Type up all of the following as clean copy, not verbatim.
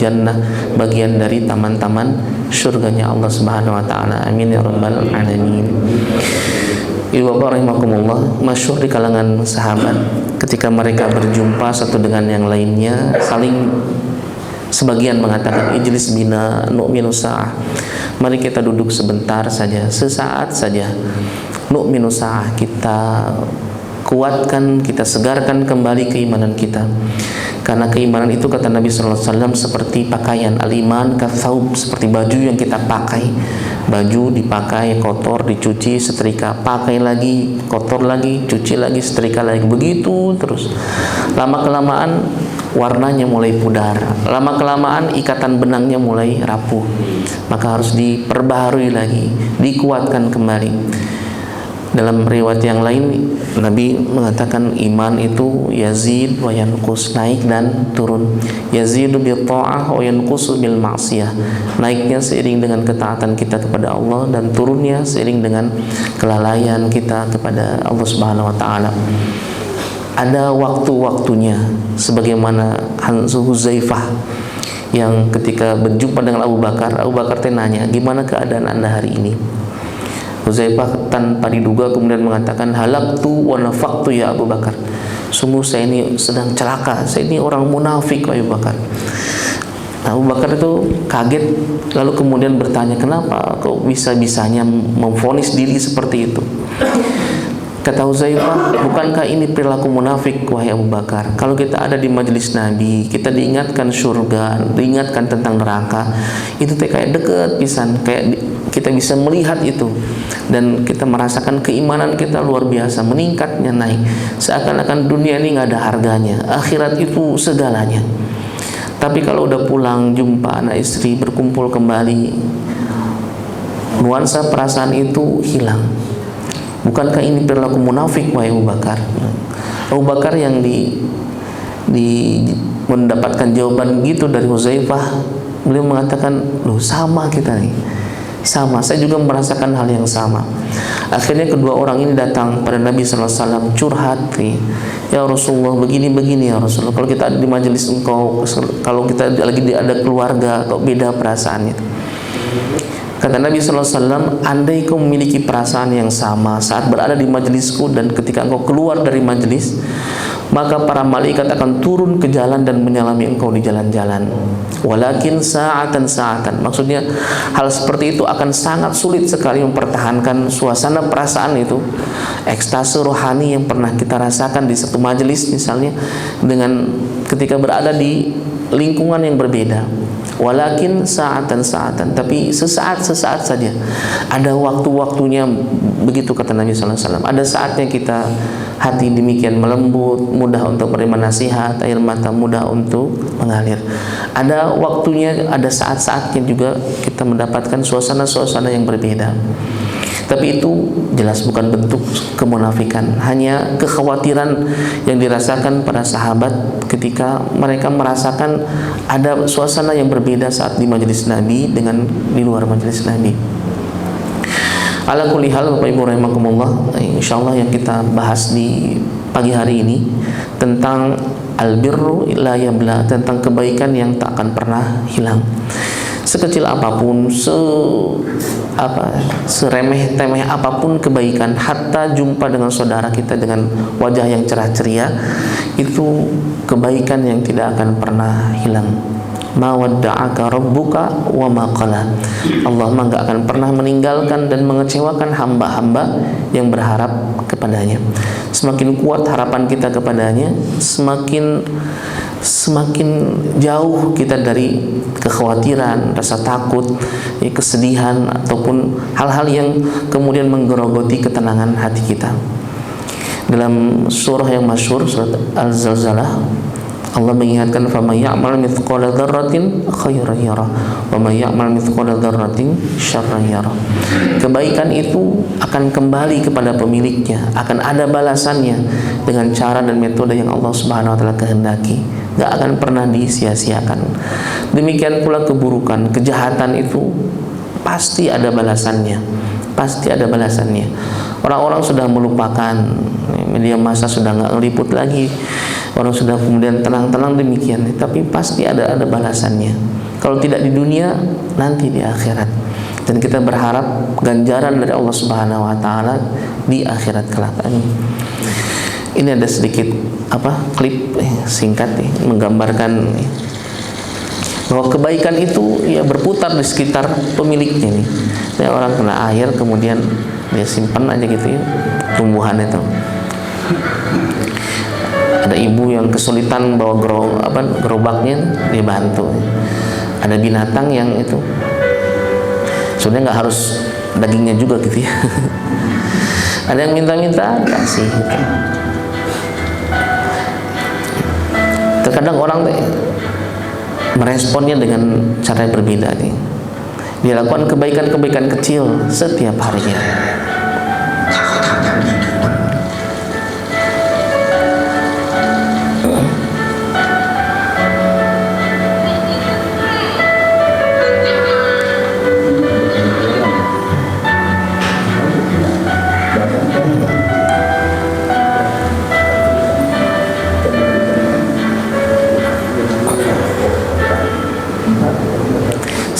jannah, bagian dari taman-taman surganya Allah Subhanahu wa taala. Amin ya rabbal alamin. Ibu bapak rahimakumullah, masyhur di kalangan sahabat ketika mereka berjumpa satu dengan yang lainnya, saling sebagian mengatakan ijlis bina nu'minu sa'ah, mari kita duduk sebentar saja, sesaat saja, nu'minu sa'ah, kita kuatkan, kita segarkan kembali keimanan kita. Karena keimanan itu kata Nabi sallallahu alaihi wasallam seperti pakaian, al-iman katsaub, seperti baju yang kita pakai. Baju dipakai, kotor, dicuci, setrika, pakai lagi, kotor lagi, cuci lagi, setrika lagi, begitu terus. Lama-kelamaan warnanya mulai pudar, lama-kelamaan ikatan benangnya mulai rapuh. Maka harus diperbaharui lagi, dikuatkan kembali. Dalam riwayat yang lain Nabi mengatakan iman itu yazid wa yanqus, naik dan turun. Yazidu bil ta'ah wa yanqusu bil ma'siyah. Naiknya seiring dengan ketaatan kita kepada Allah dan turunnya seiring dengan kelalaian kita kepada Allah Subhanahu wa taala. Ada waktu-waktunya, sebagaimana Huzaifah yang ketika berjumpa dengan Abu Bakar nanya, "Gimana keadaan Anda hari ini?" Huzaifah tanpa diduga kemudian mengatakan, halaktu wa nafaqtu ya Abu Bakar. Sungguh saya ini sedang celaka, saya ini orang munafik Abu Bakar. Abu Bakar itu kaget, lalu kemudian bertanya, kenapa kok bisa-bisanya memvonis diri seperti itu? Kata Huzaifah, bukankah ini perilaku munafik wahai Abu Bakar? Kalau kita ada di majelis Nabi, kita diingatkan surga, diingatkan tentang neraka, itu kayak deket pisan, kayak kita bisa melihat itu dan kita merasakan keimanan kita luar biasa, meningkatnya, naik, seakan-akan dunia ini nggak ada harganya, akhirat itu segalanya. Tapi kalau udah pulang, jumpa anak istri, berkumpul kembali, nuansa perasaan itu hilang. Bukankah ini perilaku munafik wahai Abu Bakar? Abu Bakar yang mendapatkan jawaban gitu dari Huzaifah, beliau mengatakan, loh sama kita nih, sama, saya juga merasakan hal yang sama. Akhirnya kedua orang ini datang pada Nabi sallallahu alaihi wasallam, curhat nih, ya Rasulullah begini-begini ya Rasulullah, kalau kita ada di majelis engkau, kalau kita lagi ada keluarga, kok beda perasaannya. Kata Nabi sallallahu alaihi wasallam, andai kau memiliki perasaan yang sama saat berada di majelisku dan ketika engkau keluar dari majelis, maka para malaikat akan turun ke jalan dan menyalami engkau di jalan-jalan. Walakin sa'atan, maksudnya hal seperti itu akan sangat sulit sekali mempertahankan suasana perasaan itu, ekstase rohani yang pernah kita rasakan di satu majelis misalnya, dengan ketika berada di lingkungan yang berbeda. Walakin sa'atan, tapi sesaat saja. Ada waktu-waktunya, begitu kata Nabi sallallahu alaihi wasallam. Ada saatnya kita hati demikian melembut, mudah untuk menerima nasihat, air mata mudah untuk mengalir. Ada waktunya, ada saat-saatnya juga kita mendapatkan suasana-suasana yang berbeda. Tapi itu jelas bukan bentuk kemunafikan, hanya kekhawatiran yang dirasakan para sahabat ketika mereka merasakan ada suasana yang berbeda saat di majelis Nabi dengan di luar majelis Nabi. Ala kulli hal, Bapak Ibu rahimakumullah, insyaallah yang kita bahas di pagi hari ini tentang albirru la yabla, tentang kebaikan yang tak akan pernah hilang. Sekecil apapun, seremeh-temeh apapun kebaikan, hatta jumpa dengan saudara kita dengan wajah yang cerah ceria, itu kebaikan yang tidak akan pernah hilang. Ma wadda'aka rabbuka wa ma qala. Allah enggak akan pernah meninggalkan dan mengecewakan hamba-hamba yang berharap kepadanya. Semakin kuat harapan kita kepadanya, semakin jauh kita dari kekhawatiran, rasa takut, kesedihan ataupun hal-hal yang kemudian menggerogoti ketenangan hati kita. Dalam surah yang masyhur, surat Al-Zalzalah, Allah mengingatkan, faman ya'mal mithqala dzarratin khairan yarah wa man ya'mal mithqala dzarratin syarran yarah. Kebaikan itu akan kembali kepada pemiliknya, akan ada balasannya dengan cara dan metode yang Allah Subhanahu wa taala kehendaki, enggak akan pernah disia-siakan. Demikian pula keburukan, kejahatan itu pasti ada balasannya. Pasti ada balasannya. Orang-orang sudah melupakan, media massa sudah nggak ngeliput lagi Orang sudah kemudian tenang-tenang demikian, tapi pasti ada balasannya. Kalau tidak di dunia, nanti di akhirat. Dan kita berharap ganjaran dari Allah Subhanahu wa taala di akhirat kelak. Ini ada sedikit klip singkat menggambarkan bahwa kebaikan itu ya berputar di sekitar pemiliknya nih. Ya, orang kena air kemudian dia simpan aja gitu ya tumbuhan itu. Ada ibu yang kesulitan bawa gerobaknya, dia bantu. Ada binatang yang itu sebenarnya nggak harus dagingnya juga gitu ya. Ada yang minta-minta kasih gitu. Terkadang orang meresponnya dengan cara yang berbeda nih. Dia lakukan kebaikan-kebaikan kecil setiap harinya.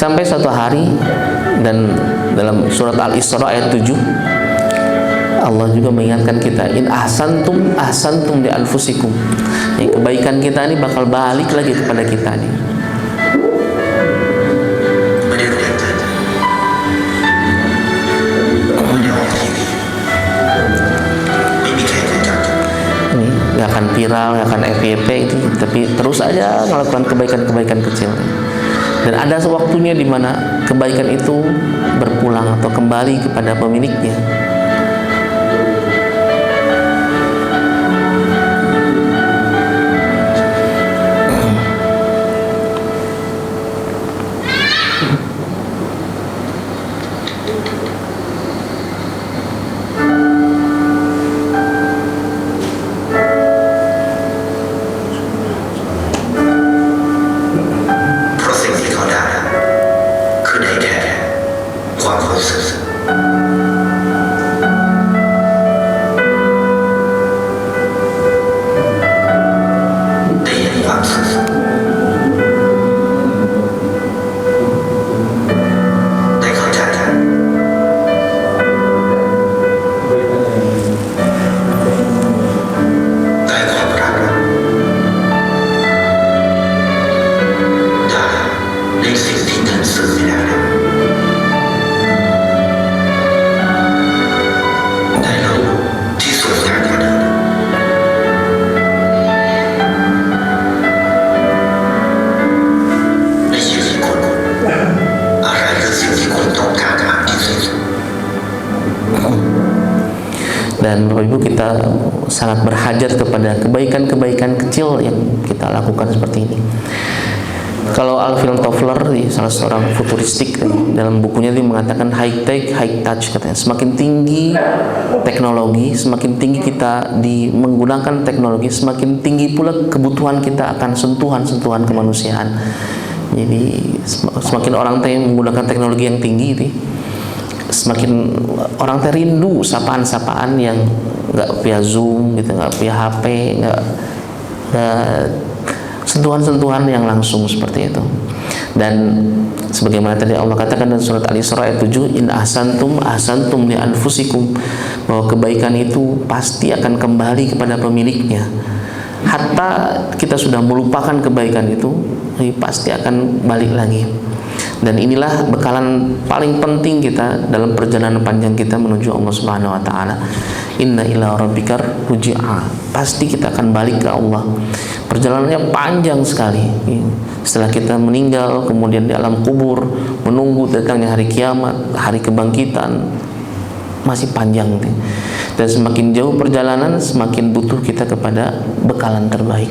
Sampai suatu hari, dan dalam surat Al-Isra ayat 7 Allah juga mengingatkan kita, in ahsantum ahsantum li anfusikum. Kebaikan kita ini bakal balik lagi kepada kita nih. Ini gak akan viral, gak akan FYP itu, tapi terus aja melakukan kebaikan-kebaikan kecil. Dan ada waktunya di mana kebaikan itu berpulang atau kembali kepada pemiliknya. Dan Bapak Ibu, kita sangat berhajat kepada kebaikan-kebaikan kecil yang kita lakukan seperti ini. Kalau Alvin Toffler, salah seorang futuristik, dalam bukunya dia mengatakan high tech, high touch katanya. Semakin tinggi teknologi, semakin tinggi kita menggunakan teknologi, semakin tinggi pula kebutuhan kita akan sentuhan-sentuhan kemanusiaan. Jadi semakin orang menggunakan teknologi yang tinggi, semakin orang rindu sapaan-sapaan yang nggak via Zoom gitu, nggak via HP, nggak sentuhan-sentuhan yang langsung seperti itu. Dan sebagaimana tadi Allah katakan dalam surat Al-Isra ayat 7, in ahsantum ahsantum li anfusikum, bahwa kebaikan itu pasti akan kembali kepada pemiliknya. Hatta kita sudah melupakan kebaikan itu, pasti akan balik lagi. Dan inilah bekalan paling penting kita dalam perjalanan panjang kita menuju Allah Subhanahu wa taala. Inna ila rabbikar ruji'a. Pasti kita akan balik ke Allah. Perjalanannya panjang sekali. Setelah kita meninggal, kemudian di alam kubur, menunggu datangnya hari kiamat, hari kebangkitan, masih panjang. Dan semakin jauh perjalanan, semakin butuh kita kepada bekalan terbaik.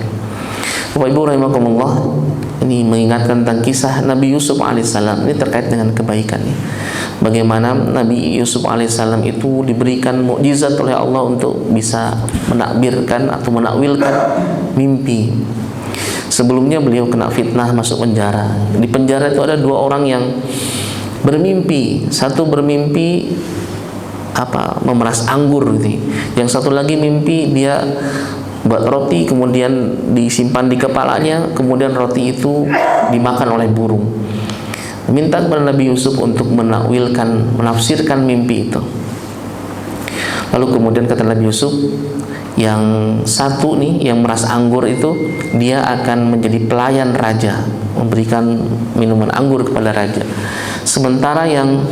Bapak Ibu rahimakumullah, ini mengingatkan tentang kisah Nabi Yusuf alaihissalam. Ini terkait dengan kebaikan. Bagaimana Nabi Yusuf alaihissalam itu diberikan mukjizat oleh Allah untuk bisa menakbirkan atau menakwilkan mimpi. Sebelumnya beliau kena fitnah, masuk penjara. Di penjara itu ada dua orang yang bermimpi. Satu bermimpi memeras anggur gitu. Yang satu lagi mimpi dia buat roti, kemudian disimpan di kepalanya, kemudian roti itu dimakan oleh burung. Minta kepada Nabi Yusuf untuk menakwilkan, menafsirkan mimpi itu. Lalu kemudian kata Nabi Yusuf, yang satu nih, yang meras anggur itu, dia akan menjadi pelayan raja, memberikan minuman anggur kepada raja. Sementara yang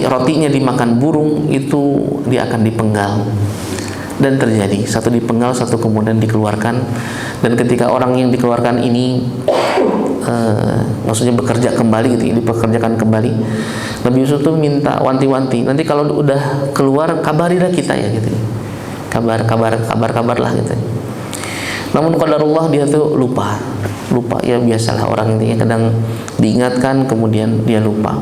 rotinya dimakan burung itu, dia akan dipenggal. Dan terjadi, satu dipenggal, satu kemudian dikeluarkan. Dan ketika orang yang dikeluarkan ini maksudnya bekerja kembali gitu, dipekerjakan kembali, Nabi Yusuf tuh minta wanti-wanti, nanti kalau udah keluar kabarilah kita ya gitu, kabar lah gitu. Namun qadarullah, dia tuh lupa ya, biasalah orang ini kadang diingatkan kemudian dia lupa.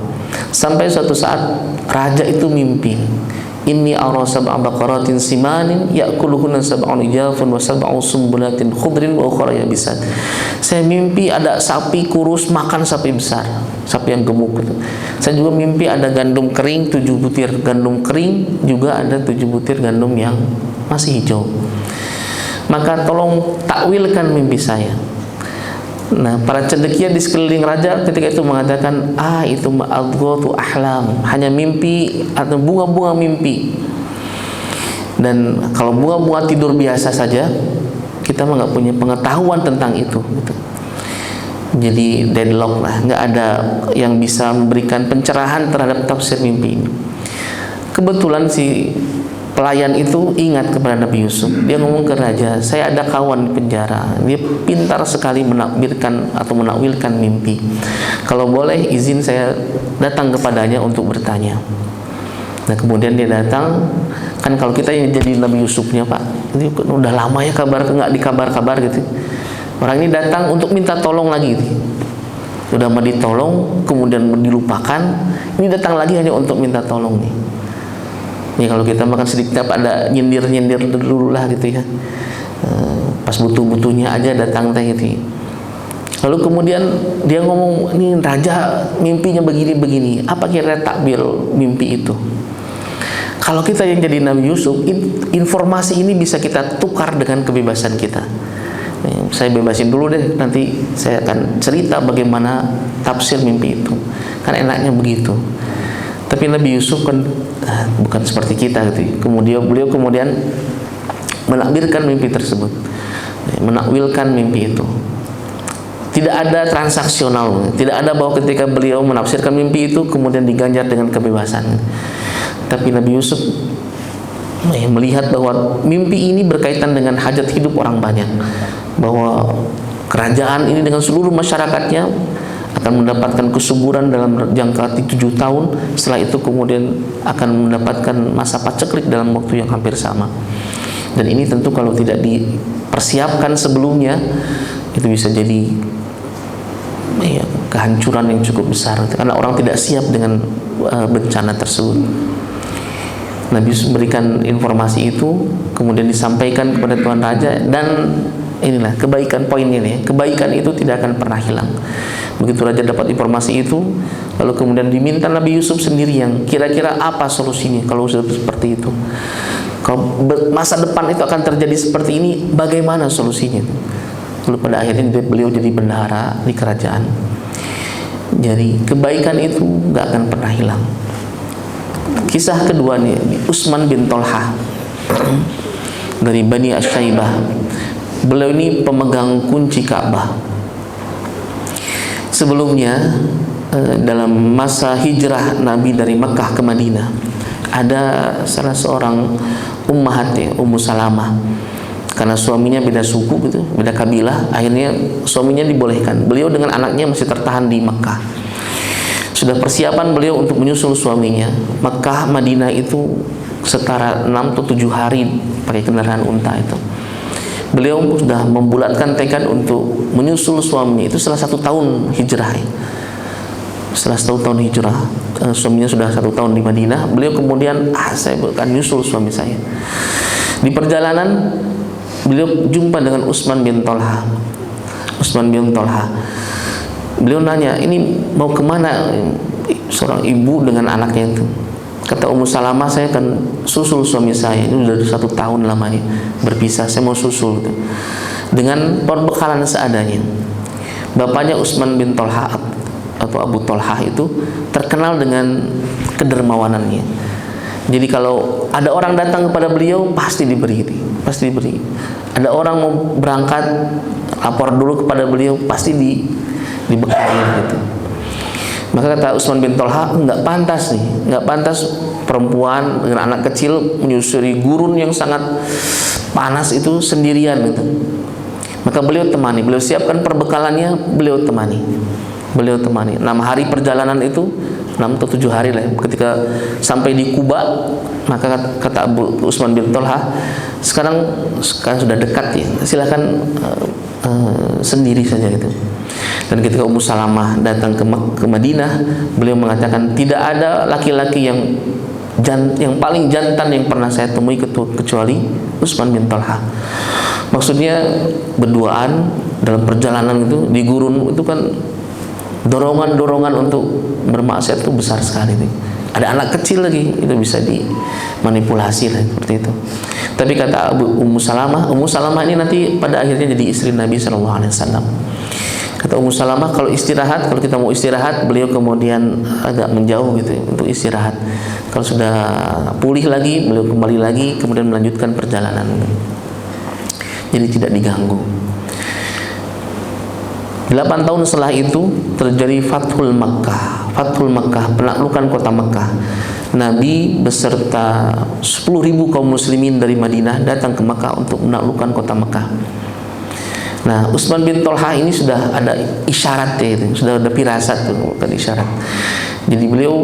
Sampai suatu saat raja itu mimpi, inni ara sab'a baqaratin simanin ya'kuluhunna sab'un ijafun wa sab'u sumbulatin khudrin wa ukhra yabisat. Saya mimpi ada sapi kurus makan sapi besar, sapi yang gemuk gitu. Saya juga mimpi ada gandum kering 7 butir gandum kering, juga ada 7 butir gandum yang masih hijau. Maka tolong takwilkan mimpi saya. Nah, para cendekia di sekeliling raja ketika itu mengatakan, itu ma'adghatu ahlam, hanya mimpi atau bunga-bunga mimpi. Dan kalau bunga-bunga tidur biasa saja, kita mah nggak punya pengetahuan tentang itu gitu. Jadi deadlock lah, nggak ada yang bisa memberikan pencerahan terhadap tafsir mimpi ini. Kebetulan si pelayan itu ingat kepada Nabi Yusuf. Dia ngomong ke raja, saya ada kawan di penjara, dia pintar sekali menakbirkan atau menakwilkan mimpi. Kalau boleh izin saya datang kepadanya untuk bertanya. Nah kemudian dia datang. Kan kalau kita yang jadi Nabi Yusufnya Pak, ini udah lama ya nggak dikabar-kabar gitu. Orang ini datang untuk minta tolong lagi gitu. Udah mau ditolong kemudian dilupakan, ini datang lagi hanya untuk minta tolong nih. Ya kalau kita makan sedikit ada nyindir dulu lah gitu ya, pas butuh-butuhnya aja datang teh gitu. Lalu kemudian dia ngomong, ini raja mimpinya begini-begini, apa kira takbir mimpi itu? Kalau kita yang jadi Nabi Yusuf, informasi ini bisa kita tukar dengan kebebasan kita. Saya bebasin dulu deh, nanti saya akan cerita bagaimana tafsir mimpi itu. Kan enaknya begitu. Tapi Nabi Yusuf kan bukan seperti kita gitu. Beliau kemudian menakbirkan mimpi tersebut, menakwilkan mimpi itu. Tidak ada transaksional, tidak ada bahwa ketika beliau menafsirkan mimpi itu kemudian diganjar dengan kebebasan. Tapi Nabi Yusuf melihat bahwa mimpi ini berkaitan dengan hajat hidup orang banyak, bahwa kerajaan ini dengan seluruh masyarakatnya akan mendapatkan kesuburan dalam jangka 7 tahun. Setelah itu kemudian akan mendapatkan masa paceklik dalam waktu yang hampir sama. Dan ini tentu kalau tidak dipersiapkan sebelumnya, itu bisa jadi kehancuran yang cukup besar, karena orang tidak siap dengan bencana tersebut. Nabi Yusuf memberikan informasi itu, kemudian disampaikan kepada Tuan Raja, dan inilah kebaikan poin ini. Kebaikan itu tidak akan pernah hilang. Begitu Raja dapat informasi itu, lalu kemudian diminta Nabi Yusuf sendiri yang kira-kira apa solusinya kalau sudah seperti itu. Kalau masa depan itu akan terjadi seperti ini, bagaimana solusinya? Lalu pada akhirnya beliau jadi bendahara di kerajaan. Jadi kebaikan itu nggak akan pernah hilang. Kisah kedua nih, Utsman bin Tolhah dari Bani Asyaibah. Beliau ini pemegang kunci Ka'bah. Sebelumnya dalam masa hijrah Nabi dari Mekah ke Madinah, ada salah seorang ummahat ya, Ummu Salamah. Karena suaminya beda suku gitu, beda kabilah, akhirnya suaminya dibolehkan. Beliau dengan anaknya masih tertahan di Mekah. Sudah persiapan beliau untuk menyusul suaminya. Mekah Madinah itu setara 6 atau 7 hari pakai kendaraan unta itu. Beliau sudah membulatkan tekad untuk menyusul suami itu setelah 1 tahun hijrah. Setelah 1 tahun hijrah, suaminya sudah 1 tahun di Madinah. Beliau kemudian saya akan menyusul suami saya. Di perjalanan beliau jumpa dengan Utsman bin Tolhah. Beliau nanya, ini mau kemana? Seorang ibu dengan anaknya itu. Kata Ummu Salamah, saya akan susul suami saya, ini udah 1 tahun lamanya berpisah, saya mau susul gitu, dengan perbekalan seadanya. Bapaknya Utsman bin Tolha atau Abu Tolha itu terkenal dengan kedermawanannya. Jadi kalau ada orang datang kepada beliau pasti diberi, pasti diberi. Ada orang mau berangkat, lapor dulu kepada beliau, pasti dibekali gitu. Maka kata Utsman bin Tolha, nggak pantas nih, nggak pantas perempuan dengan anak kecil menyusuri gurun yang sangat panas itu sendirian gitu. Maka beliau temani, beliau siapkan perbekalannya, beliau temani. 6 hari perjalanan itu, 6 atau 7 hari lah. Ketika sampai di Kuba, maka kata Abu Utsman bin Tolha, sekarang sudah dekat ya, silakan sendiri saja gitu. Dan ketika Ummu Salamah datang ke Madinah, beliau mengatakan tidak ada laki-laki yang paling jantan yang pernah saya temui kecuali Utsman bin Tolha. Maksudnya berduaan dalam perjalanan itu di gurun itu kan dorongan untuk bermaksiat itu besar sekali nih. Ada anak kecil lagi, itu bisa dimanipulasi lah seperti itu. Tapi kata Ummu Salamah ini nanti pada akhirnya jadi istri Nabi SAW. Kata Ummu Salamah, kalau kita mau istirahat, beliau kemudian agak menjauh gitu untuk istirahat. Kalau sudah pulih lagi, beliau kembali lagi, kemudian melanjutkan perjalanan. Jadi tidak diganggu. 8 tahun setelah itu terjadi Fathul Makkah, penaklukan kota Makkah. Nabi beserta 10.000 kaum muslimin dari Madinah datang ke Makkah untuk menaklukkan kota Makkah. Nah, Utsman bin Tolha ini sudah ada isyarat ya, sudah ada firasat tuh, bukan isyarat. Jadi beliau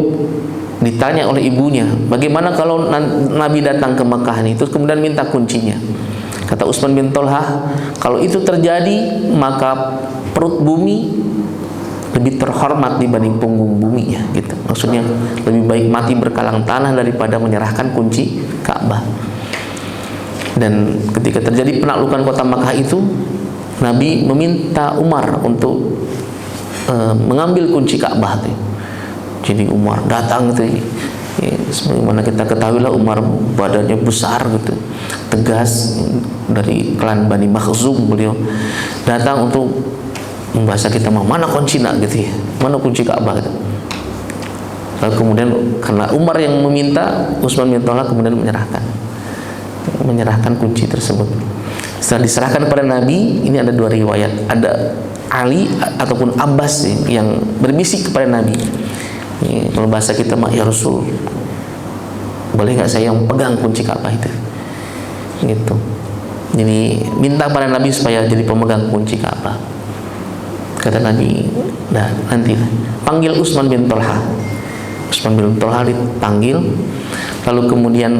ditanya oleh ibunya, bagaimana kalau Nabi datang ke Makkah ini, terus kemudian minta kuncinya. Kata Utsman bin Tolha, kalau itu terjadi maka perut bumi lebih terhormat dibanding punggung buminya gitu. Maksudnya lebih baik mati berkalang tanah daripada menyerahkan kunci Ka'bah. Dan ketika terjadi penaklukan kota Makkah itu, Nabi meminta Umar untuk mengambil kunci Ka'bah itu. Jadi Umar datang gitu. Ya, sebagaimana kita ketahui lah, Umar badannya besar gitu, tegas, dari klan Bani Makhzum. Beliau datang untuk membahasa kita, mana kunci nak gitu ya, mana kunci Ka'bah gitu. Lalu kemudian karena Umar yang meminta, Utsman bin Tolha kemudian menyerahkan kunci tersebut. Setelah diserahkan pada Nabi, ini ada 2 riwayat. Ada Ali ataupun Abbas yang berbisik kepada Nabi. Kalau bahasa kita, ya Rasul, boleh nggak saya yang pegang kunci Ka'bah itu? Gitu. Jadi minta pada Nabi supaya jadi pemegang kunci Ka'bah. Kata Nabi, nah nanti panggil Utsman bin Tolha. Utsman bin Tolha dipanggil, lalu kemudian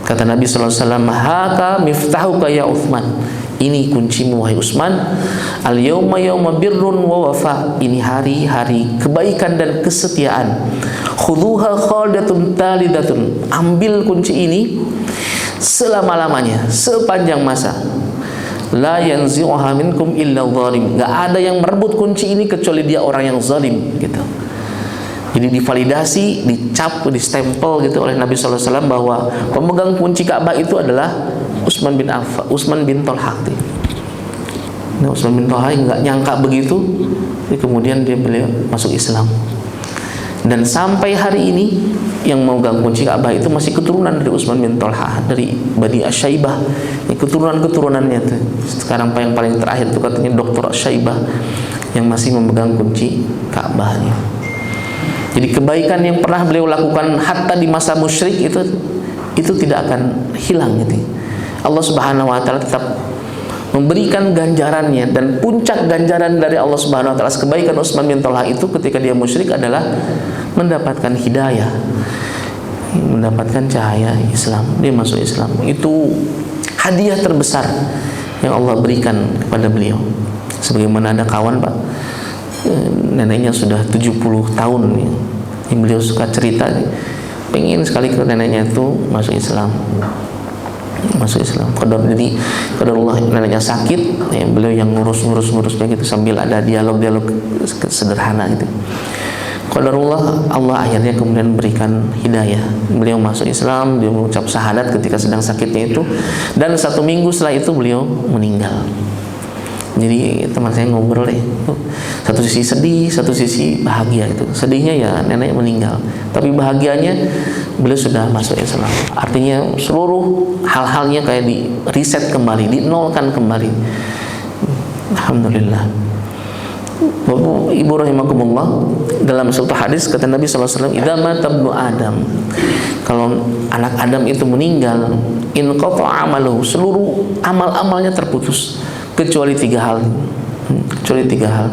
kata Nabi SAW, haka miftahuka ya Utsman, ini kuncimu wahai Utsman. Al yauma yauma birrun wa wafa, ini hari-hari kebaikan dan kesetiaan. Khudhuha khalidatun talidatun, ambil kunci ini selama-lamanya, sepanjang masa. La yanzi'uha minkum illa zalim, enggak ada yang merebut kunci ini kecuali dia orang yang zalim gitu. Jadi divalidasi, dicap, distempel gitu oleh Nabi SAW bahwa pemegang kunci Ka'bah itu adalah Utsman bin Tolha. Nah, Utsman bin Tolha nggak nyangka begitu, kemudian beliau masuk Islam. Dan sampai hari ini yang memegang kunci Ka'bah itu masih keturunan dari Utsman bin Tolha, dari Bani Asyaibah. Keturunan-keturunannya tuh. Sekarang yang paling terakhir itu katanya Dr. Asyaibah yang masih memegang kunci Ka'bahnya. Jadi kebaikan yang pernah beliau lakukan hatta di masa musyrik itu tidak akan hilang gitu. Allah Subhanahu wa taala tetap memberikan ganjarannya, dan puncak ganjaran dari Allah Subhanahu wa taala kebaikan Utsman bin Tolha itu ketika dia musyrik adalah mendapatkan hidayah, mendapatkan cahaya Islam, dia masuk Islam. Itu hadiah terbesar yang Allah berikan kepada beliau. Sebagaimana ada kawan Pak, neneknya sudah 70 tahun nih, yang beliau suka cerita, pengen sekali ke neneknya itu masuk Islam. Jadi qadarullah neneknya sakit, beliau yang ngurusnya gitu, sambil ada dialog sederhana gitu. Qadarullah, Allah akhirnya kemudian berikan hidayah. Beliau masuk Islam, dia mengucap syahadat ketika sedang sakitnya itu, dan 1 minggu setelah itu beliau meninggal. Jadi teman saya ngobrol satu sisi sedih, satu sisi bahagia. Itu sedihnya ya nenek meninggal, tapi bahagianya beliau sudah masuk Islam. Artinya seluruh hal-halnya kayak di reset kembali, dinolkan kembali. Alhamdulillah. Bapak Ibu rahimakumullah, dalam suatu hadis kata Nabi SAW, idza mata ibnu Adam, kalau anak Adam itu meninggal, in qata'a amaluhu, seluruh amal-amalnya terputus kecuali 3 hal. Kecuali 3 hal.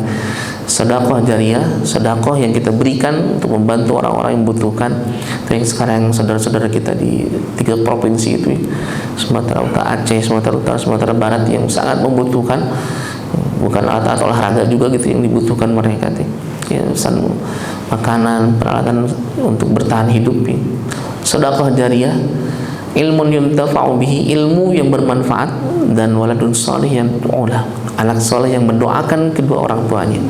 Sedekah jariyah, sedekah yang kita berikan untuk membantu orang-orang yang membutuhkan. Yang sekarang saudara-saudara kita di 3 provinsi itu, Sumatera Utara, Aceh, Sumatera Utara, Sumatera Barat, yang sangat membutuhkan, bukan alat-alat olahraga juga gitu yang dibutuhkan mereka, ya, makanan, peralatan untuk bertahan hidup. Sedekah jariyah, ilmun yuntafa'u bihi, ilmu yang bermanfaat, dan waladun shalih yang doa, anak soleh yang mendoakan kedua orang tuanya.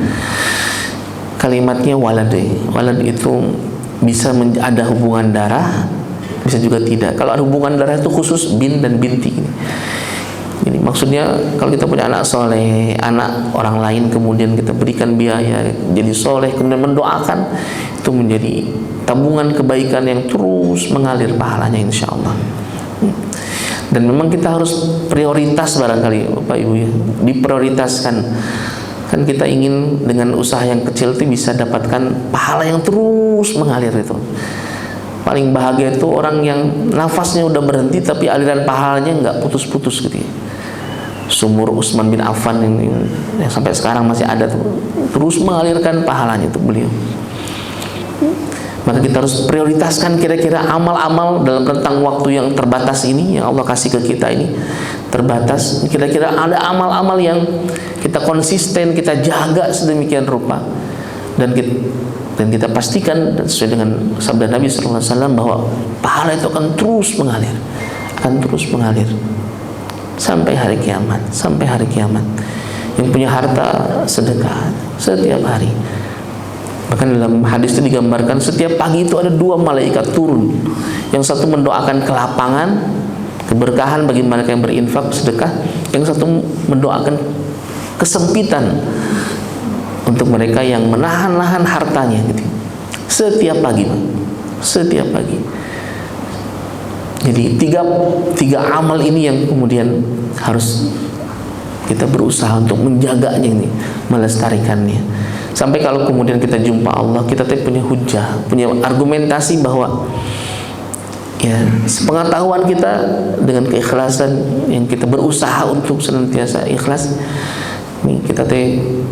Kalimatnya walad itu bisa ada hubungan darah, bisa juga tidak. Kalau ada hubungan darah itu khusus bin dan binti. Jadi maksudnya kalau kita punya anak soleh, anak orang lain, kemudian kita berikan biaya jadi soleh, kemudian mendoakan, itu menjadi tabungan kebaikan yang terus mengalir pahalanya insya Allah. Dan memang kita harus prioritas barangkali Bapak Ibu ya, diprioritaskan. Kan kita ingin dengan usaha yang kecil itu bisa dapatkan pahala yang terus mengalir itu. Paling bahagia itu orang yang nafasnya udah berhenti tapi aliran pahalanya nggak putus-putus gitu ya. Sumur Utsman bin Affan yang sampai sekarang masih ada tuh, terus mengalirkan pahalanya itu beliau. Maka kita harus prioritaskan kira-kira amal-amal dalam rentang waktu yang terbatas ini yang Allah kasih ke kita ini terbatas. Kira-kira ada amal-amal yang kita konsisten, kita jaga sedemikian rupa, dan kita pastikan sesuai dengan sabda Nabi SAW bahwa pahala itu akan terus mengalir, sampai hari kiamat, Yang punya harta sedekah setiap hari. Bahkan dalam hadis itu digambarkan setiap pagi itu ada 2 malaikat turun. Yang satu mendoakan kelapangan, keberkahan bagi mereka yang berinfak sedekah. Yang satu mendoakan kesempitan untuk mereka yang menahan-nahan hartanya gitu. Setiap pagi. Jadi tiga amal ini yang kemudian harus kita berusaha untuk menjaganya ini, melestarikannya. Sampai kalau kemudian kita jumpa Allah, kita punya hujah, punya argumentasi bahwa ya sepengetahuan kita dengan keikhlasan yang kita berusaha untuk senantiasa ikhlas, ini kita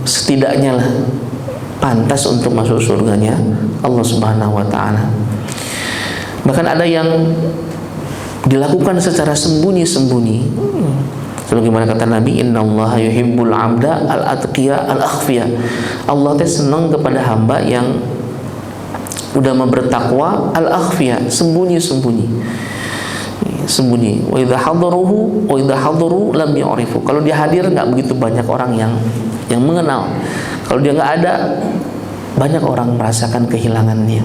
setidaknya lah pantas untuk masuk surganya Allah Subhanahu wa taala. Bahkan ada yang dilakukan secara sembunyi-sembunyi. Sebagaimana kata Nabi, innallaha yuhibbul 'abda al-atqiya al-akhfiya. Allah senang kepada hamba yang udah bertakwa, al-akhfiya, sembunyi. Wa idza hadaru lam yu'rifu. Kalau dia hadir enggak begitu banyak orang yang mengenal. Kalau dia enggak ada, banyak orang merasakan kehilangannya.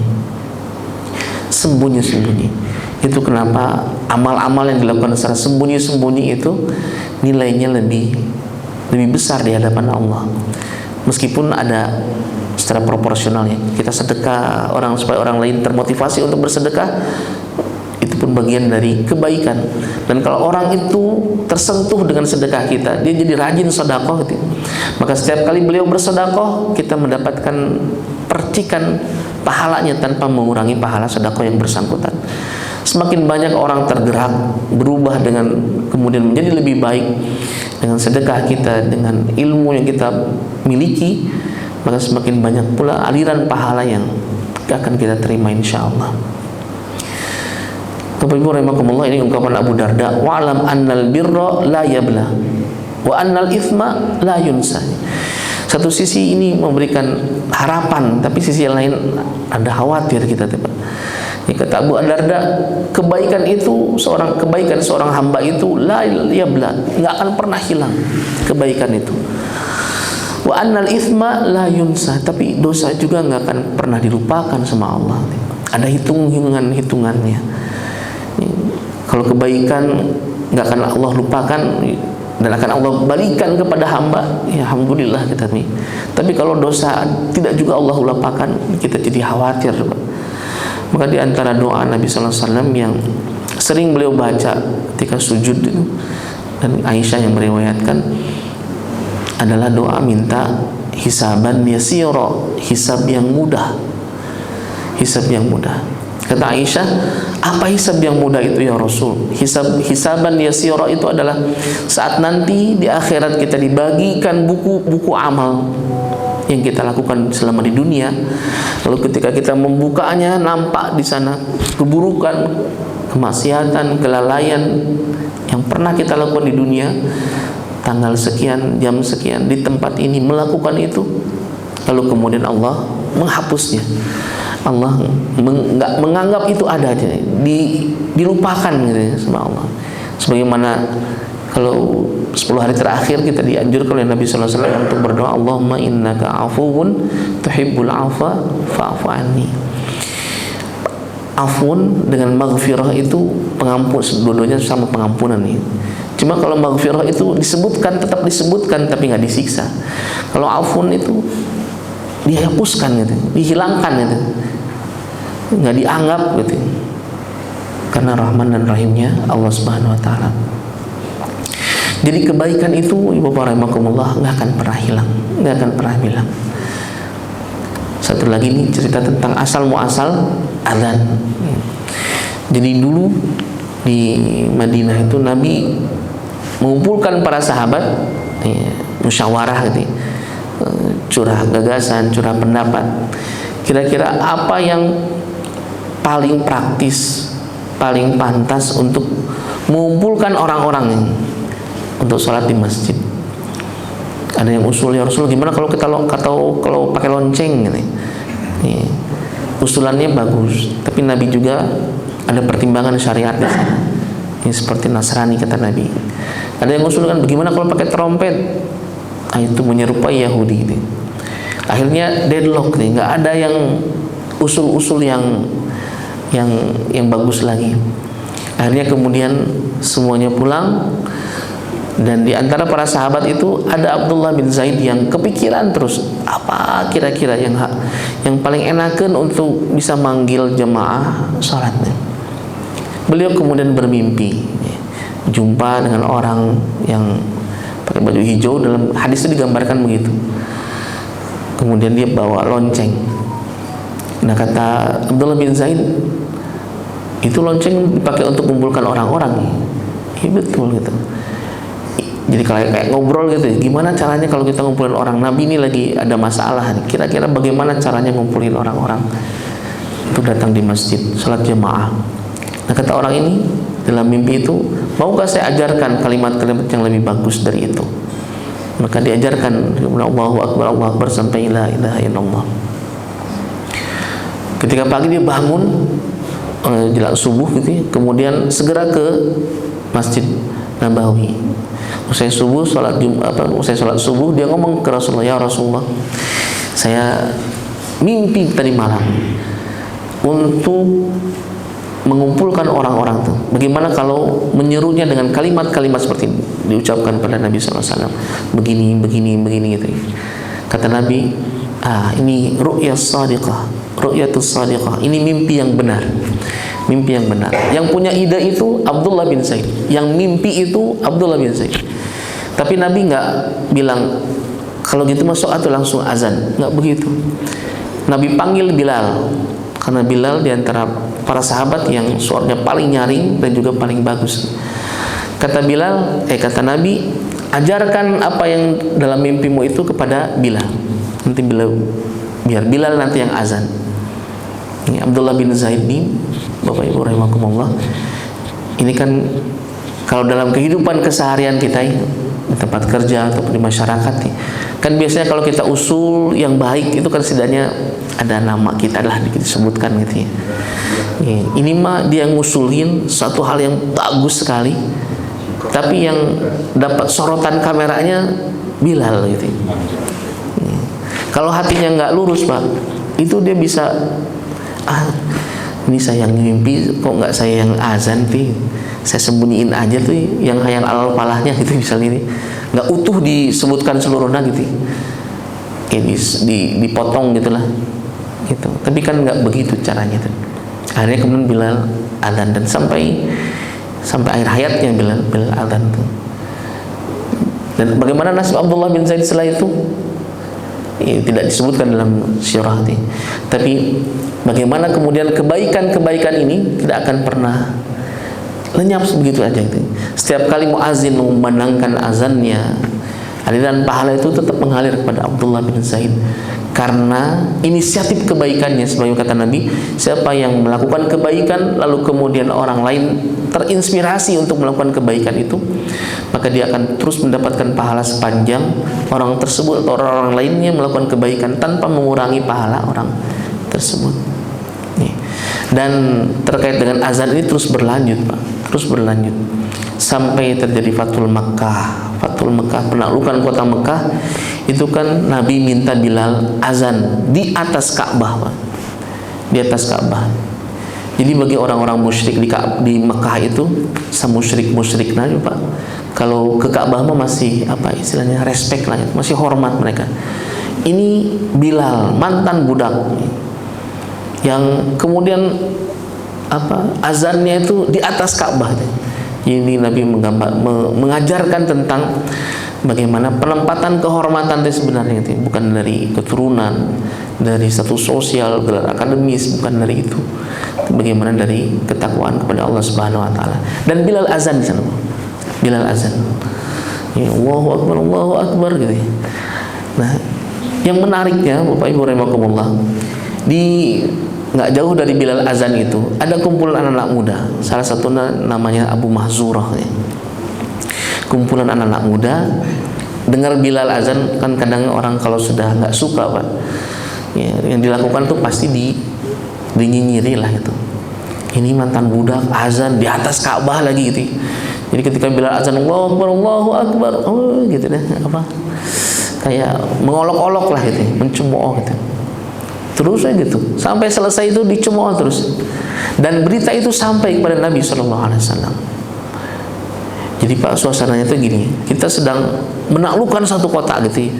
Sembunyi-sembunyi. Itu kenapa amal-amal yang dilakukan secara sembunyi-sembunyi itu nilainya lebih besar di hadapan Allah. Meskipun ada secara proporsionalnya, kita sedekah supaya orang lain termotivasi untuk bersedekah, itu pun bagian dari kebaikan. Dan kalau orang itu tersentuh dengan sedekah kita, dia jadi rajin sedekah gitu. Maka setiap kali beliau bersedekah, kita mendapatkan percikan pahalanya tanpa mengurangi pahala sedekah yang bersangkutan. Semakin banyak orang tergerak, berubah dengan kemudian menjadi lebih baik dengan sedekah kita, dengan ilmu yang kita miliki, maka semakin banyak pula aliran pahala yang akan kita terima insyaallah. Bapak Ibu rahimakumullah, ini ungkapan Abu Darda, wa'lam annal birra la yabla wa annal ithma la yunsa. Satu sisi ini memberikan harapan, tapi sisi yang lain ada khawatir kita tiba. Ya, kata Abu Darda, kebaikan seorang hamba itu la yabla, enggak akan pernah hilang kebaikan itu. Wa annal itsma la yunsa, tapi dosa juga nggak akan pernah dilupakan sama Allah. Ada hitungannya. Kalau kebaikan nggak akan Allah lupakan dan akan Allah balikan kepada hamba, ya alhamdulillah kita nih. Tapi kalau dosa tidak juga Allah lupakan, kita jadi khawatir. Maka di antara doa Nabi sallallahu alaihi wasallam yang sering beliau baca ketika sujud itu, dan Aisyah yang meriwayatkan, adalah doa minta hisaban yasira, hisab yang mudah. Hisab yang mudah. Kata Aisyah, apa hisab yang mudah itu ya Rasul? Hisaban yasira itu adalah saat nanti di akhirat kita dibagikan buku-buku amal yang kita lakukan selama di dunia. Lalu ketika kita membukanya, nampak di sana keburukan, kemaksiatan, kelalaian yang pernah kita lakukan di dunia. Tanggal sekian, jam sekian, di tempat ini melakukan itu. Lalu kemudian Allah menghapusnya. Allah nggak menganggap itu ada aja, dilupakan gitu ya, sama Allah. Sebagaimana kalau 10 hari terakhir kita dianjurkan oleh Nabi sallallahu alaihi wasallam untuk berdoa, Allahumma innaka afuwun tuhibbul afwa fa'fu anni. Afun dengan maghfirah itu pengampun, dua-duanya sama pengampunan nih. Cuma kalau maghfirah itu disebutkan, tetap disebutkan tapi nggak disiksa. Kalau afun itu dihapuskan gitu, dihilangkan gitu, nggak dianggap gitu, karena Rahman dan Rahimnya Allah Subhanahu Wa Taala. Jadi kebaikan itu, ibu bapak rahimakumullah, nggak akan pernah hilang, nggak akan pernah hilang. Satu lagi nih cerita tentang asal muasal adzan. Jadi dulu di Madinah itu Nabi mengumpulkan para sahabat, musyawarah gitu, curah gagasan, curah pendapat. Kira-kira apa yang paling praktis, paling pantas untuk mengumpulkan orang-orang ini untuk sholat di masjid? Ada yang usul, ya Rasul, gimana kalau kita kalau pakai lonceng gitu? Usulannya bagus, tapi Nabi juga ada pertimbangan syariat di sana. Ini seperti Nasrani, kata Nabi. Ada yang usulkan, bagaimana kalau pakai trompet? Itu menyerupai Yahudi gitu. Akhirnya deadlock nih, nggak ada yang usul-usul yang bagus lagi. Akhirnya kemudian semuanya pulang, dan di antara para sahabat itu ada Abdullah bin Zaid yang kepikiran terus, apa kira-kira yang paling enakan untuk bisa manggil jemaah salatnya. Beliau kemudian bermimpi jumpa dengan orang yang pakai baju hijau, dalam hadis itu digambarkan begitu. Kemudian dia bawa lonceng. Nah, kata Abdullah bin Zaid, itu lonceng dipakai untuk mengumpulkan orang-orang. Iya betul gitu. Jadi kayak ngobrol gitu, gimana caranya kalau kita ngumpulin orang? Nabi ini lagi ada masalah, kira-kira bagaimana caranya ngumpulin orang-orang itu datang di masjid salat jamaah. Nah, kata orang ini dalam mimpi itu, maukah saya ajarkan kalimat-kalimat yang lebih bagus dari itu? Maka diajarkan Allahu Akbar, Allahu Akbar sampai la ilaha illallah. Ketika pagi dia bangun jelang subuh gitu ya, kemudian segera ke Masjid Nabawi. Usai subuh usai sholat subuh, dia ngomong ke Rasulullah, ya Rasulullah, saya mimpi tadi malam untuk mengumpulkan orang-orang tuh. Bagaimana kalau menyerunya dengan kalimat-kalimat seperti ini diucapkan pada Nabi SAW, begini gitu. Kata Nabi, ini ru'yatus sadiqah, ini mimpi yang benar. Mimpi yang benar. Yang punya ide itu Abdullah bin Zaid. Yang mimpi itu Abdullah bin Zaid. Tapi Nabi nggak bilang kalau gitu masuk atau langsung azan, nggak begitu. Nabi panggil Bilal, karena Bilal diantara para sahabat yang suaranya paling nyaring dan juga paling bagus. Kata Bilal, kata Nabi, ajarkan apa yang dalam mimpimu itu kepada Bilal. Nanti biar Bilal nanti yang azan. Ini Abdullah bin Zaid ini, Bapak Ibu rahimakumullah, ini kan kalau dalam kehidupan keseharian kita di tempat kerja atau di masyarakat nih, kan biasanya kalau kita usul yang baik itu kan setidaknya ada nama kita lah disebutkan gitu ya. Ini mah dia ngusulin satu hal yang bagus sekali, tapi yang dapat sorotan kameranya Bilal gitu. Kalau hatinya nggak lurus Pak, itu dia bisa ini saya yang mimpi kok nggak saya yang azan sih, saya sembunyiin aja tuh yang hayal alal palahnya gitu, misalnya ini nggak utuh disebutkan seluruhnya gitu, ini dipotong gitulah gitu. Tapi kan nggak begitu caranya tuh. Akhirnya kemudian Bilal azan, dan sampai akhir hayatnya Bilal azan tuh. Dan bagaimana nasib Abdullah bin Zaid setelah itu? Tidak disebutkan dalam sirah ini. Tapi bagaimana kemudian kebaikan-kebaikan ini tidak akan pernah lenyap begitu aja gitu. Setiap kali muazin memandangkan azannya, aliran pahala itu tetap mengalir kepada Abdullah bin Zaid, karena inisiatif kebaikannya. Sebagaimana kata Nabi, siapa yang melakukan kebaikan lalu kemudian orang lain terinspirasi untuk melakukan kebaikan itu, maka dia akan terus mendapatkan pahala sepanjang orang tersebut atau orang lainnya melakukan kebaikan tanpa mengurangi pahala orang tersebut. Dan terkait dengan azan ini terus berlanjut Pak, terus berlanjut sampai terjadi Fathul Makkah. Fathul Makkah, penaklukan kota Mekah itu kan Nabi minta Bilal azan di atas Ka'bah Pak, di atas Ka'bah. Jadi bagi orang-orang musyrik di Mekah itu, musyrik nah Pak, kalau ke Ka'bah mah masih apa istilahnya, respect lah, masih hormat mereka. Ini Bilal, mantan budak yang kemudian azannya itu di atas Ka'bah. Ini Nabi mengajarkan tentang bagaimana penempatan kehormatan itu sebenarnya itu bukan dari keturunan, dari status sosial, gelar akademis, bukan dari itu. Bagaimana dari ketakwaan kepada Allah Subhanahu wa taala. Dan Bilal azan di sana. Bilal azan. Ya, Allahu akbar gitu ya. Nah, yang menariknya Bapak Ibu rahimakumullah, nggak jauh dari Bilal azan itu ada kumpulan anak-anak muda. Salah satunya namanya Abu Mahzurah ya. Kumpulan anak-anak muda dengar Bilal azan, kan kadang orang kalau sudah nggak suka Pak, ya, yang dilakukan tuh pasti dinyinyiri lah gitu. Ini mantan budak azan di atas Ka'bah lagi gitu. Jadi ketika Bilal azan Allahu akbar, gitu deh, kayak mengolok-olok lah gitu, mencemooh gitu. Terus aja gitu, sampai selesai itu dicemooh terus. Dan berita itu sampai kepada Nabi SAW. Jadi Pak, suasananya itu gini, kita sedang menaklukkan satu kota gitu,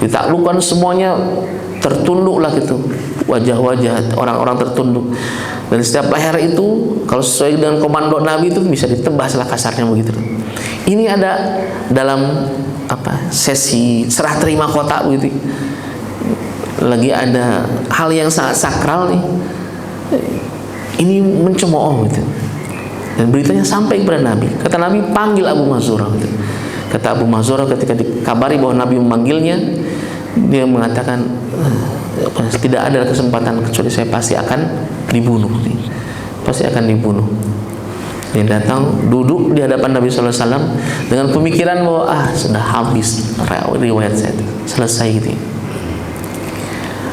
ditaklukkan semuanya tertunduk lah gitu, wajah-wajah orang-orang tertunduk, dan setiap leher itu kalau sesuai dengan komando Nabi itu bisa ditebas lah kasarnya begitu. Ini ada dalam sesi serah terima kota begitu, lagi ada hal yang sangat sakral nih, ini mencemooh gitu. Dan beritanya sampai kepada Nabi. Kata Nabi, panggil Abu Mahzurah gitu. Kata Abu Mahzurah ketika dikabari bahwa Nabi memanggilnya, dia mengatakan, tidak ada kesempatan kecuali saya pasti akan dibunuh, pasti akan dibunuh. Dia datang duduk di hadapan Nabi SAW dengan pemikiran bahwa sudah habis riwayat saya, selesai gitu.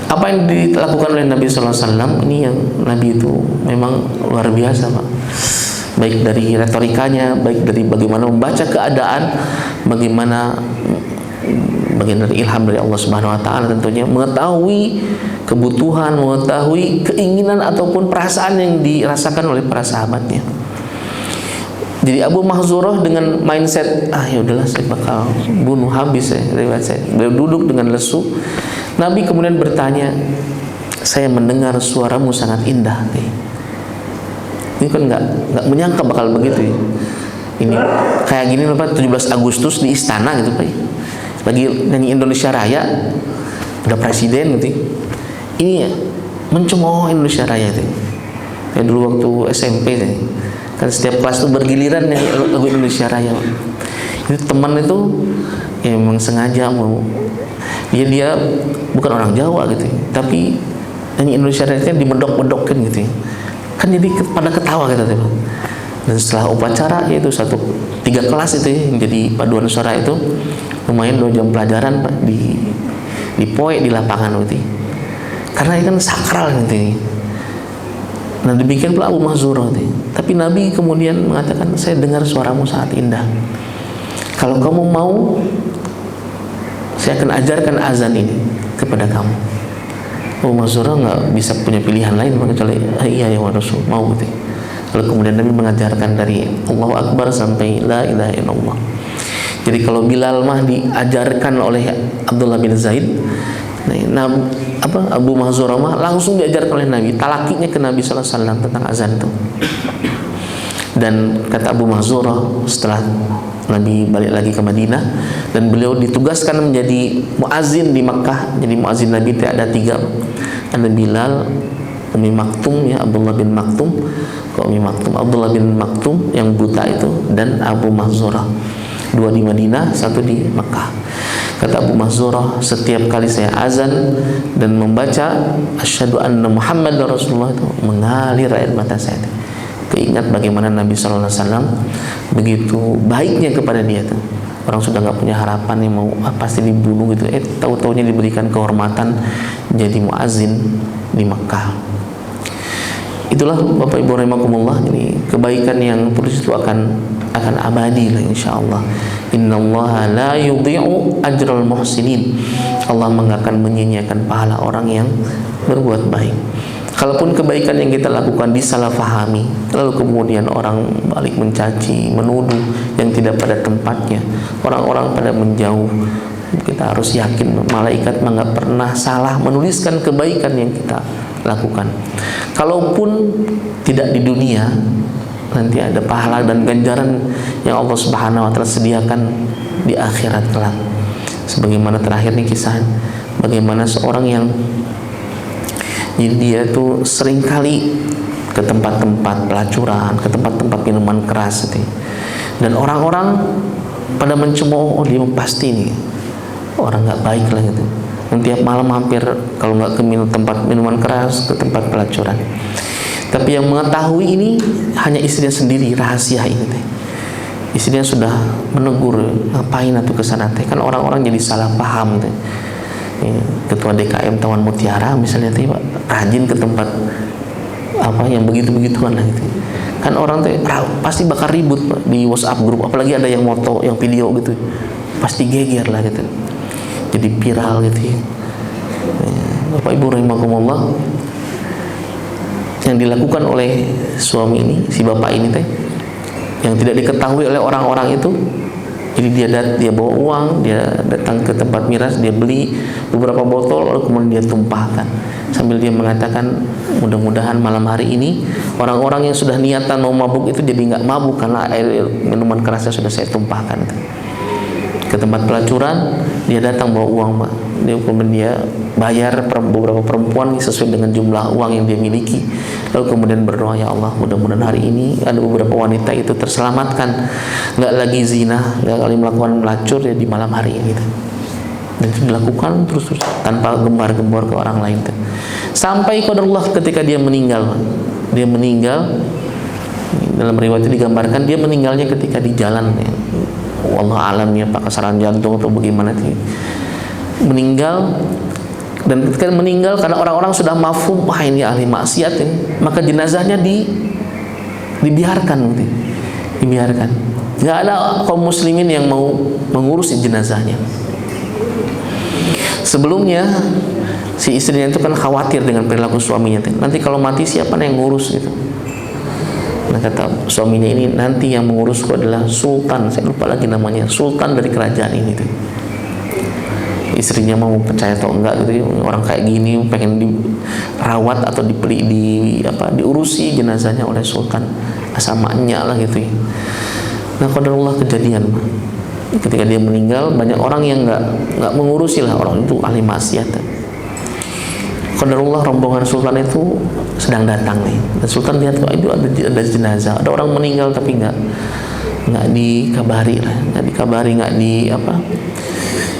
Apa yang dilakukan oleh Nabi SAW ini, yang Nabi itu memang luar biasa Pak. Baik dari retorikanya, baik dari bagaimana membaca keadaan, bagaimana bagian dari ilham dari Allah Subhanahu wa taala tentunya, mengetahui kebutuhan, mengetahui keinginan ataupun perasaan yang dirasakan oleh para sahabatnya. Jadi Abu Mahzurah dengan mindset ya udahlah saya bakal bunuh habis riwayat saya. Beliau duduk dengan lesu. Nabi kemudian bertanya, saya mendengar suaramu sangat indah nih. Ini kan nggak menyangka bakal begitu ya. Ini kayak gini Pak, 17 Agustus di istana gitu Pak. Lagi nyanyi Indonesia Raya, ada presiden gitu. Ini mencemooh Indonesia Raya itu. Kayak dulu waktu SMP gitu. Kan setiap kelas itu bergiliran nyanyi lagu Indonesia Raya. Itu teman itu ya memang sengaja mau, dia bukan orang Jawa gitu, tapi nyanyi Indonesia Raya itu dimedok-medokin gitu. Kan jadi pada ketawa gitu teman. Dan setelah upacara yaitu 3 kelas itu yang jadi paduan suara itu, lumayan 2 jam pelajaran Pak, di poe di lapangan gitu. Karena ini kan sakral gitu. Nah demikian pula Abu Mahzurah gitu. Tapi Nabi kemudian mengatakan, saya dengar suaramu sangat indah. Kalau kamu mau, saya akan ajarkan azan ini. kepada kamu. Abu Mahzurah nggak bisa punya pilihan lain kecuali iya ya Rasul, mau gitu. Lalu kemudian Nabi mengajarkan dari Allahu Akbar sampai la ilaha illallah. Jadi kalau Bilal mah diajarkan oleh Abdullah bin Zaid, nah, Abu Mahzurah mah langsung diajarkan oleh Nabi, talakinya ke Nabi sallallahu alaihi wasallam tentang azan itu. Dan kata Abu Mahzurah, setelah Nabi balik lagi ke Madinah dan beliau ditugaskan menjadi muazin di Makkah. Jadi muazin Nabi itu ada 3, ada Bilal, Ummi Maktum ya, Abdullah bin Maktum, Abdullah bin Maktum yang buta itu, dan Abu Mahzurah. 2 di Madinah, 1 di Makkah. Kata Abu Mahzurah, setiap kali saya azan dan membaca asyhadu anna Muhammadar Rasulullah itu mengalir air mata saya. Keingat bagaimana Nabi sallallahu alaihi wasallam begitu baiknya kepada dia tuh. Orang sudah nggak punya harapan, yang mau pasti dibunuh gitu. Tahu-taunya diberikan kehormatan jadi muazin di Makkah. Itulah Bapak Ibu rahimakumullah, ini kebaikan yang terus itu akan abadi lah insyaallah. Innallaha la yudhi'u ajral muhsinin. Allah nggak akan menyia-nyiakan pahala orang yang berbuat baik. Kalaupun kebaikan yang kita lakukan disalahfahami, lalu kemudian orang balik mencaci, menuduh yang tidak pada tempatnya, orang-orang pada menjauh, kita harus yakin malaikat nggak pernah salah menuliskan kebaikan yang kita lakukan. Kalaupun tidak di dunia, nanti ada pahala dan ganjaran yang Allah Subhanahu wa taala sediakan di akhirat kelak. Sebagaimana terakhir nih kisah bagaimana seorang yang jadi dia tuh seringkali ke tempat-tempat pelacuran, ke tempat-tempat minuman keras gitu. Dan orang-orang pada mencemooh, oh dia pasti nih orang nggak baik lah gitu. Dan tiap malam hampir kalau nggak ke tempat minuman keras, ke tempat pelacuran. Tapi yang mengetahui ini hanya istrinya sendiri, rahasia ini teh. Istrinya sudah menegur, ngapain atuh ke sana teh? Kan orang-orang jadi salah paham teh. Ketua DKM Taman Mutiara misalnya teh rajin ke tempat yang begitu-begituan lah gitu. Kan orang teh pasti bakal ribut di WhatsApp grup, apalagi ada yang moto, yang video gitu. Pasti geger lah gitu. Jadi viral gitu ya. Bapak Ibu rahimakumullah, yang dilakukan oleh suami ini, si bapak ini teh, yang tidak diketahui oleh orang-orang itu. Jadi dia bawa uang, dia datang ke tempat miras, dia beli beberapa botol, lalu kemudian dia tumpahkan sambil dia mengatakan mudah-mudahan malam hari ini orang-orang yang sudah niatan mau mabuk itu jadi nggak mabuk karena air minuman kerasnya sudah saya tumpahkan. Ke tempat pelacuran dia datang bawa uang, kemudian dia bayar beberapa perempuan sesuai dengan jumlah uang yang dia miliki, lalu kemudian berdoa, ya Allah mudah-mudahan hari ini ada beberapa wanita itu terselamatkan, nggak lagi zina, nggak lagi melakukan melacur ya di malam hari ini. Dan itu dilakukan terus tanpa gembar-gembor ke orang lain tuh. Sampai qadarullah ketika dia meninggal dalam riwayat itu digambarkan dia meninggalnya ketika di jalan ya. Allah alamnya Pak, kesaran jantung atau bagaimana sih, meninggal. Dan ketika meninggal karena orang-orang sudah mafhum, wah ini ahli maksiat ini, maka jenazahnya dibiarkan gitu. Dibiarkan, nggak ada kaum muslimin yang mau mengurus jenazahnya. Sebelumnya si istrinya itu kan khawatir dengan perilaku suaminya, nanti kalau mati siapa yang ngurus gitu. Nah kata suaminya ini, nanti yang mengurusku adalah sultan, saya lupa lagi namanya, sultan dari kerajaan ini tuh. Istrinya mau percaya atau enggak gitu, orang kayak gini pengen dirawat atau diurusi jenazahnya oleh sultan, asal maknya lah gitu ya. Nah qadarullah kejadian ketika dia meninggal, banyak orang yang nggak mengurusi lah, orang itu ahli maksiat. Qadarullah rombongan sultan itu sedang datang nih, dan sultan lihat kok itu ada jenazah, ada orang meninggal tapi nggak dikabari lah,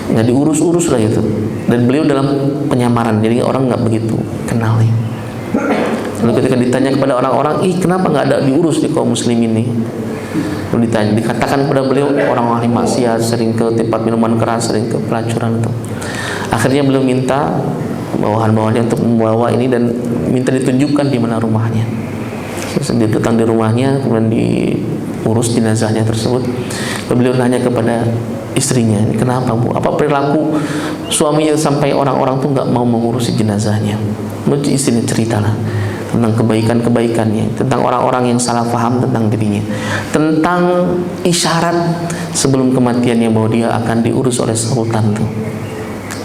nggak diurus-urus lah gitu. Dan beliau dalam penyamaran, jadi orang nggak begitu kenal nih. Lalu ketika ditanya kepada orang-orang, kenapa nggak ada diurus di kaum muslimin nih? Lalu dikatakan kepada beliau, orang ahli maksiat, sering ke tempat minuman keras, sering ke pelacuran itu. Akhirnya beliau minta bawahan-bawahannya untuk membawa ini dan minta ditunjukkan di mana rumahnya. Terus dia datang di rumahnya, kemudian diurus jenazahnya tersebut. Beliau nanya kepada istrinya, kenapa Bu? Apa perilaku suaminya sampai orang-orang tuh nggak mau mengurusi jenazahnya? Lalu istrinya ceritalah tentang kebaikan-kebaikannya, tentang orang-orang yang salah paham tentang dirinya, tentang isyarat sebelum kematiannya bahwa dia akan diurus oleh sultan tuh.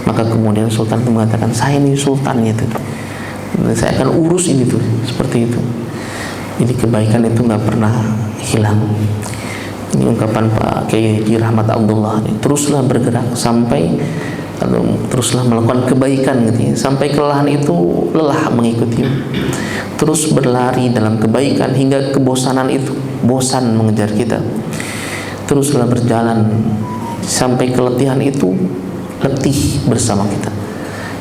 Maka kemudian sultan itu mengatakan, saya ini sultannya tuh, saya akan urus ini tuh, seperti itu. Jadi kebaikan itu nggak pernah hilang. Ini ungkapan Pak Kiai Haji Rahmat Abdullah ini. Teruslah bergerak sampai teruslah melakukan kebaikan gitu ya, sampai kelelahan itu lelah mengikuti. Terus berlari dalam kebaikan hingga kebosanan itu bosan mengejar kita. Teruslah berjalan sampai keletihan itu letih bersama kita.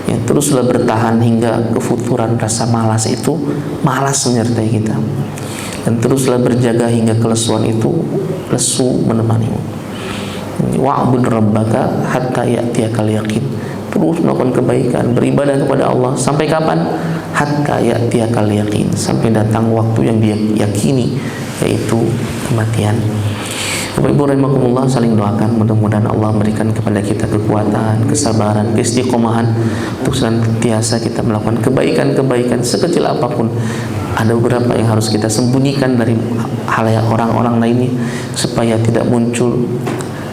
Ya, teruslah bertahan hingga kefuturan rasa malas itu malas menyertai kita. Dan teruslah berjaga hingga kelesuan itu lesu menemanimu. Wa'bud rabbaka hatta ya'tiyakal yaqin. Terus melakukan kebaikan, beribadah kepada Allah sampai kapan? Hatta ya'tiyakal yaqin, sampai datang waktu yang dia yakini, yaitu kematian. Bapak Ibu rahimakumullah, saling doakan mudah-mudahan Allah memberikan kepada kita kekuatan, kesabaran, keistiqomahan untuk senantiasa kita melakukan kebaikan-kebaikan sekecil apapun. Ada beberapa yang harus kita sembunyikan dari halayak orang-orang lainnya supaya tidak muncul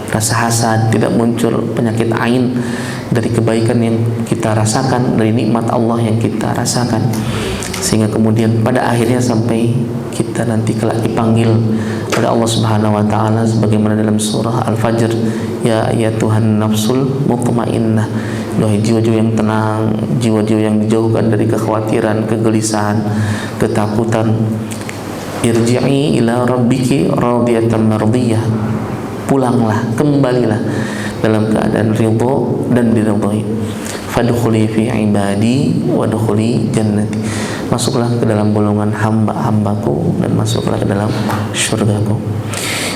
rasa hasad, tidak muncul penyakit ain dari kebaikan yang kita rasakan, dari nikmat Allah yang kita rasakan, sehingga kemudian pada akhirnya sampai kita nanti kelak dipanggil oleh Allah Subhanahu wa taala sebagaimana dalam surah Al-Fajr, ya Tuhan nafsul mutmainnah, wahai jiwa-jiwa yang tenang, jiwa-jiwa yang dijauhkan dari kekhawatiran, kegelisahan, ketakutan, irji'i ila rabbiki radiyatan mardiyah, pulanglah, kembalilah dalam keadaan ridho dan diridhoi. Fadkhuli fi ibadi wadkhuli jannati, masuklah ke dalam golongan hamba-hambaku dan masuklah ke dalam syurgaku.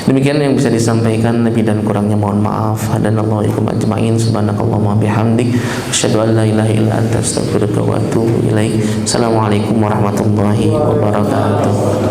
Demikian yang bisa disampaikan, lebih dan kurangnya mohon maaf. Hadanallahu ikum ajma'in. Subhanakallahumma bihamdik, asyhadu an la ilaha illa anta astaghfiruka wa atubu ilaik. Assalamualaikum warahmatullahi wabarakatuh.